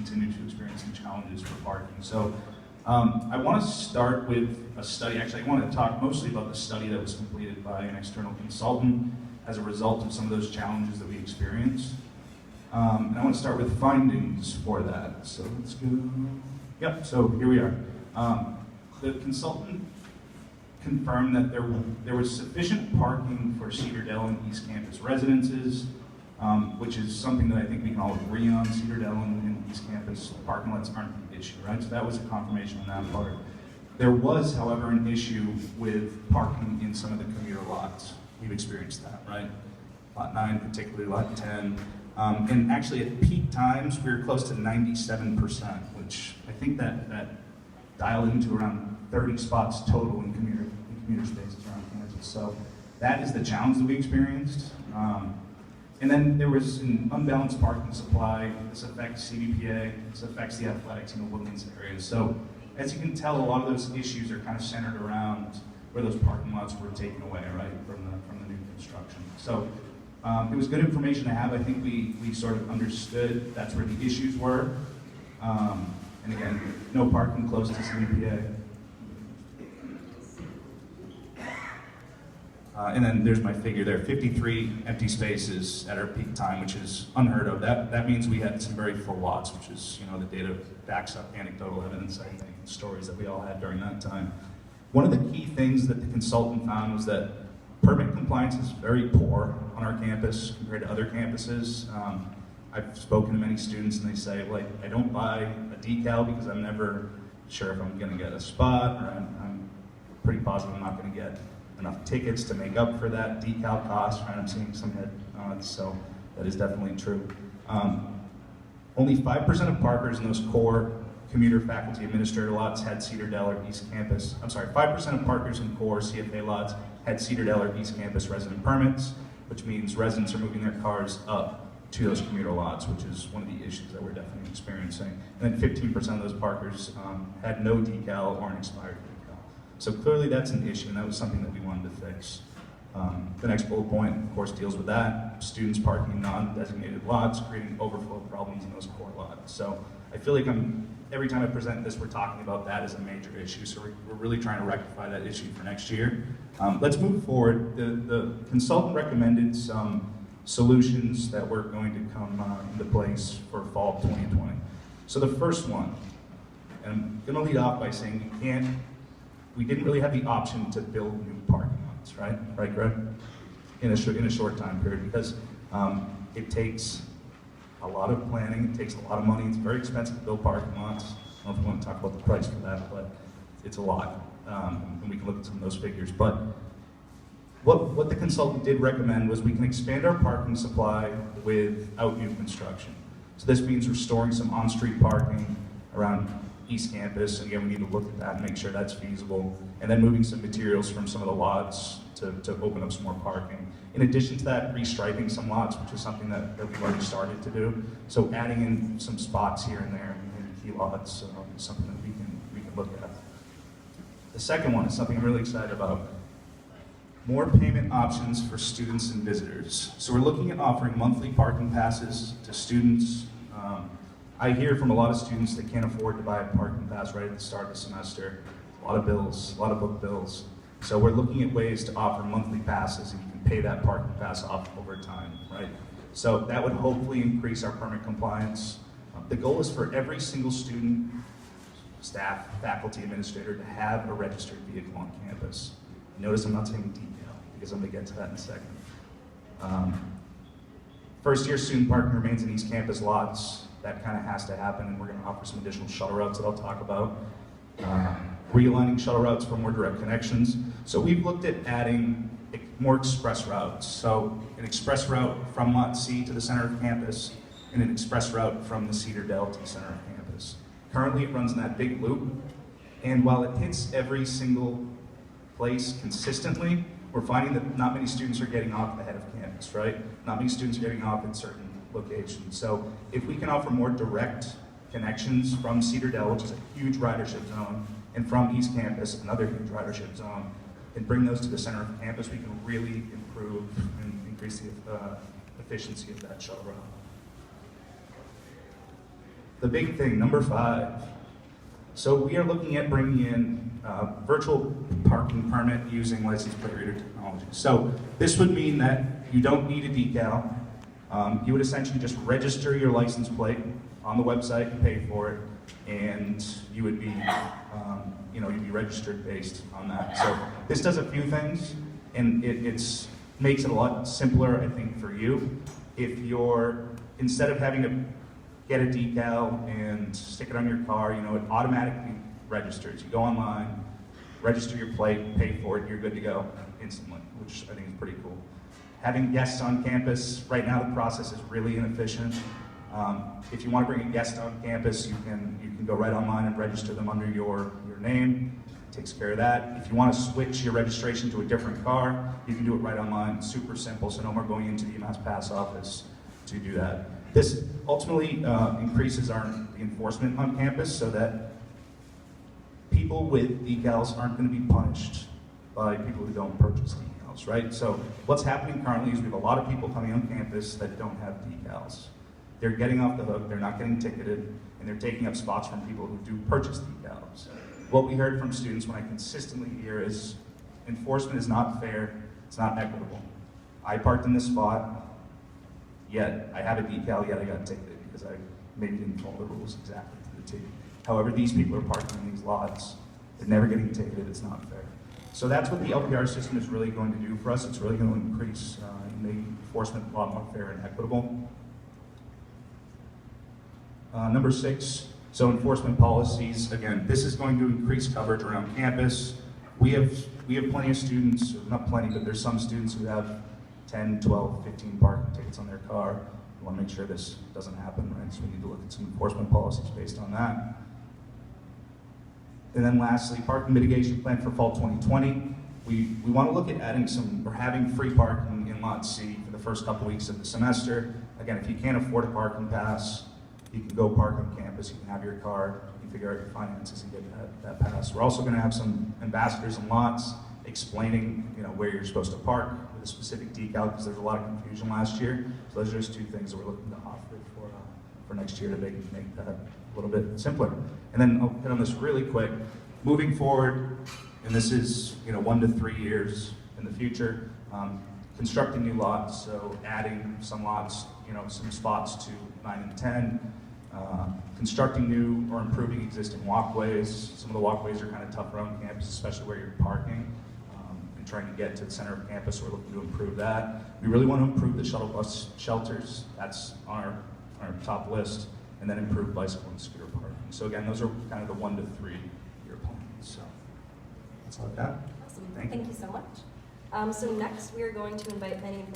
continue to experience some challenges for parking. So I want to start with a study. Actually, I want to talk mostly about the study that was completed by an external consultant as a result of some of those challenges that we experienced. And I want to start with findings for that. So let's go. Yep, so here we are. The consultant confirmed that there was sufficient parking for Cedardale and East Campus residences, which is something that I think we can all agree on. Cedardale and East Campus parking lots aren't an issue, right? So that was a confirmation on that part. There was, however, an issue with parking in some of the commuter lots. We've experienced that, right? Lot 9, particularly Lot 10. And actually at peak times, we were close to 97%, which I think that dialed into around 30 spots total in commuter spaces around Kansas. So that is the challenge that we experienced. And then there was an unbalanced parking supply. This affects CVPA, this affects the athletics and the women's areas. So as you can tell, a lot of those issues are kind of centered around where those parking lots were taken away, right, from the new construction. So it was good information to have. I think we sort of understood that's where the issues were. And again, no parking close to CVPA. And then there's my figure there, 53 empty spaces at our peak time, which is unheard of. That means we had some very full lots, which is, the data backs up anecdotal evidence, I think, stories that we all had during that time. One of the key things that the consultant found was that permit compliance is very poor on our campus compared to other campuses. I've spoken to many students and they say, like, I don't buy a decal because I'm never sure if I'm gonna get a spot, or I'm pretty positive I'm not gonna get enough tickets to make up for that decal cost, right? I'm seeing some head nods, so that is definitely true. Only 5% of parkers in those core commuter faculty administrator lots had Cedardale or East Campus. 5% of parkers in core CFA lots had Cedardale or East Campus resident permits, which means residents are moving their cars up to those commuter lots, which is one of the issues that we're definitely experiencing. And then 15% of those parkers had no decal or an expired decal. So clearly that's an issue, and that was something that we wanted to fix. The next bullet point, of course, deals with that. Students parking in non-designated lots, creating overflow problems in those core lots. So I feel like every time I present this, we're talking about that as a major issue. So we're really trying to rectify that issue for next year. Let's move forward. The consultant recommended some solutions that were going to come into place for fall 2020. So the first one, and I'm going to lead off by saying we didn't really have the option to build new parking lots, right? Right, Greg? In a short time period, because it takes a lot of planning, it takes a lot of money, it's very expensive to build parking lots. I don't know if you want to talk about the price for that, but it's a lot. And we can look at some of those figures. But what the consultant did recommend was we can expand our parking supply without new construction. So this means restoring some on-street parking around East Campus. And again, we need to look at that and make sure that's feasible. And then moving some materials from some of the lots to open up some more parking. In addition to that, restriping some lots, which is something that we've already started to do. So adding in some spots here and there in key lots is something that we can look at. The second one is something I'm really excited about. More payment options for students and visitors. So we're looking at offering monthly parking passes to students. I hear from a lot of students that can't afford to buy a parking pass right at the start of the semester. A lot of bills, a lot of book bills. So we're looking at ways to offer monthly passes, and you can pay that parking pass off over time, right? So that would hopefully increase our permit compliance. The goal is for every single student, staff, faculty, administrator to have a registered vehicle on campus. Notice I'm not saying decal, because I'm going to get to that in a second. First year student parking remains in East Campus lots. That kind of has to happen, and we're going to offer some additional shuttle routes that I'll talk about. Realigning shuttle routes for more direct connections. So we've looked at adding more express routes. So an express route from Lot C to the center of campus, and an express route from the Cedardale to the center of campus. Currently it runs in that big loop, and while it hits every single place consistently, we're finding that not many students are getting off the head of campus, right? Not many students are getting off at certain locations. So if we can offer more direct connections from Cedardale, which is a huge ridership zone, and from East Campus, another huge ridership zone, and bring those to the center of campus, we can really improve and increase the efficiency of that shuttle route. the big thing, number 5. So we are looking at bringing in virtual parking permit using license plate reader technology. So this would mean that you don't need a decal. You would essentially just register your license plate on the website and pay for it, and you would be, you'd be registered based on that. So this does a few things, and it makes it a lot simpler, I think, for you. If you're, instead of having to get a decal and stick it on your car, it automatically registers. You go online, register your plate, pay for it, you're good to go instantly, which I think is pretty cool. Having guests on campus, right now the process is really inefficient. If you want to bring a guest on campus, you can go right online and register them under your name. It takes care of that. If you want to switch your registration to a different car, you can do it right online. It's super simple, so no more going into the Umassd Pass office to do that. This ultimately increases the enforcement on campus so that people with decals aren't going to be punished by people who don't purchase decals, right? So what's happening currently is we have a lot of people coming on campus that don't have decals. They're getting off the hook, they're not getting ticketed, and they're taking up spots from people who do purchase decals. What we heard from students, when I consistently hear, is enforcement is not fair, it's not equitable. I parked in this spot, yet I have a decal, yet I got ticketed because I maybe didn't follow the rules exactly to the T. However, these people are parking in these lots, they're never getting ticketed, it's not fair. So that's what the LPR system is really going to do for us. It's really going to increase and make enforcement a lot more fair and equitable. Number 6, so enforcement policies. Again, this is going to increase coverage around campus. We have plenty of students, not plenty, but there's some students who have 10, 12, 15 parking tickets on their car. We want to make sure this doesn't happen, right? So we need to look at some enforcement policies based on that. And then lastly, parking mitigation plan for fall 2020. We want to look at having free parking in Lot C for the first couple weeks of the semester. Again, if you can't afford a parking pass, you can go park on campus, you can have your car, you can figure out your finances and get that pass. We're also going to have some ambassadors in lots explaining where you're supposed to park with a specific decal, because there's a lot of confusion last year. So those are just 2 things that we're looking to offer for next year to make that a little bit simpler. And then I'll hit on this really quick. Moving forward, and this is 1 to 3 years in the future, constructing new lots, so adding some lots, some spots to 9 and 10, constructing new or improving existing walkways. Some of the walkways are kind of tough around campus, especially where you're parking, and trying to get to the center of campus. We're looking to improve that. We really want to improve the shuttle bus shelters. That's on our top list, and then improve bicycle and scooter parking. So again, those are kind of the 1 to 3 year plans. So that's all I've got. Awesome. Thank you so much. So next, we are going to invite many